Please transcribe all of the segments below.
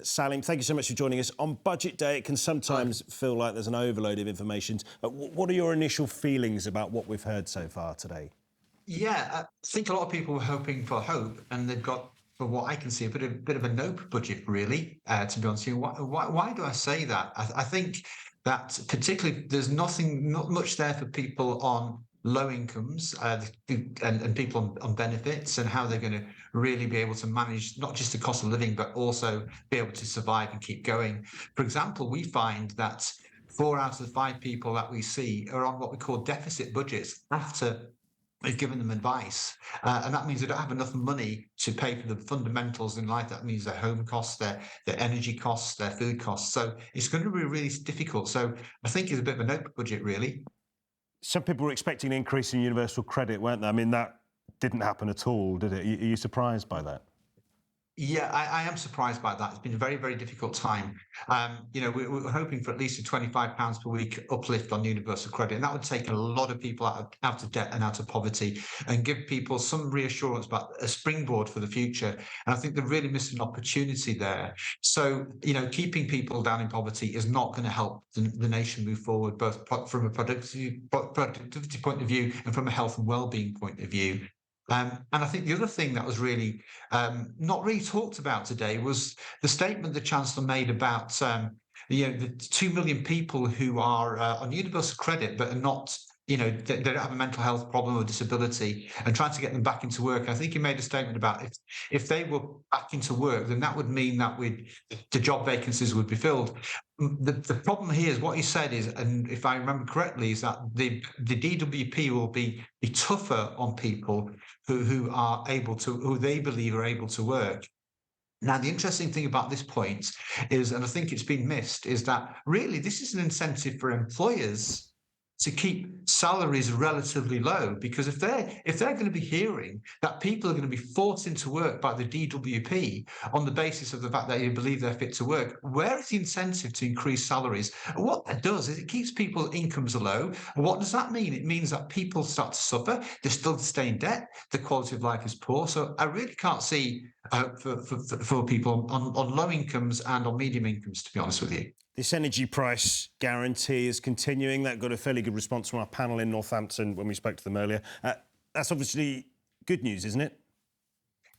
Saleem, thank you so much for joining us. On budget day, it can sometimes feel like there's an overload of information. What are your initial feelings about what we've heard so far today? Yeah, I think a lot of people were hoping for hope, and they've got, from what I can see, a bit of a nope budget, really. To be honest with you, why do I say that? I think that particularly there's not much there for people on low incomes and people on benefits, and how they're going to really be able to manage not just the cost of living, but also be able to survive and keep going. For example, we find that 4 out of the 5 people that we see are on what we call deficit budgets after we've given them advice. And that means they don't have enough money to pay for the fundamentals in life. That means their home costs, their energy costs, their food costs. So it's going to be really difficult. So I think it's a bit of a nope budget, really. Some people were expecting an increase in universal credit, weren't they? I mean, that didn't happen at all, did it? Are you surprised by that? Yeah, I am surprised by that. It's been a very, very difficult time. We're hoping for at least a £25 per week uplift on universal credit, and that would take a lot of people out of debt and out of poverty, and give people some reassurance about a springboard for the future. And I think they're really missing an opportunity there. So, keeping people down in poverty is not going to help the nation move forward, both from a productivity point of view and from a health and well-being point of view. And I think the other thing that was really not really talked about today was the statement the Chancellor made about the 2 million people who are on universal credit but are not, they don't have a mental health problem or disability, and trying to get them back into work. I think he made a statement about if they were back into work, then that would mean that the job vacancies would be filled. The problem here is what he said is, and if I remember correctly, is that the DWP will be tougher on people who are able to, who they believe are able to work. Now, the interesting thing about this point is, and I think it's been missed, is that really this is an incentive for employers to keep salaries relatively low, because if they're going to be hearing that people are going to be forced into work by the DWP on the basis of the fact that they believe they're fit to work, where is the incentive to increase salaries? And what that does is it keeps people's incomes low. And what does that mean? It means that people start to suffer, they still stay in debt, the quality of life is poor. So I really can't see for people on low incomes and on medium incomes, to be honest with you. This energy price guarantee is continuing. That got a fairly good response from our panel in Northampton when we spoke to them earlier. That's obviously good news, isn't it?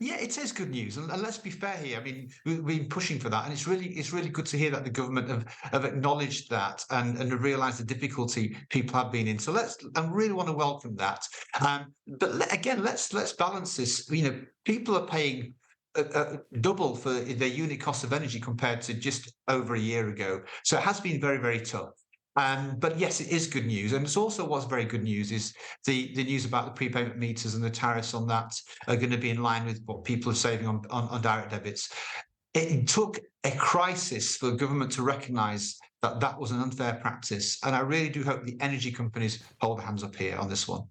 Yeah, it is good news, and let's be fair here. I mean, we've been pushing for that, and it's really good to hear that the government have acknowledged that and realised the difficulty people have been in. So I really want to welcome that. But again, let's balance this. People are paying double for their unit cost of energy compared to just over a year ago. So it has been very, very tough. But yes, it is good news. And it's also what's very good news is the news about the prepayment meters and the tariffs on that are going to be in line with what people are saving on direct debits. It took a crisis for the government to recognise that that was an unfair practice. And I really do hope the energy companies hold their hands up here on this one.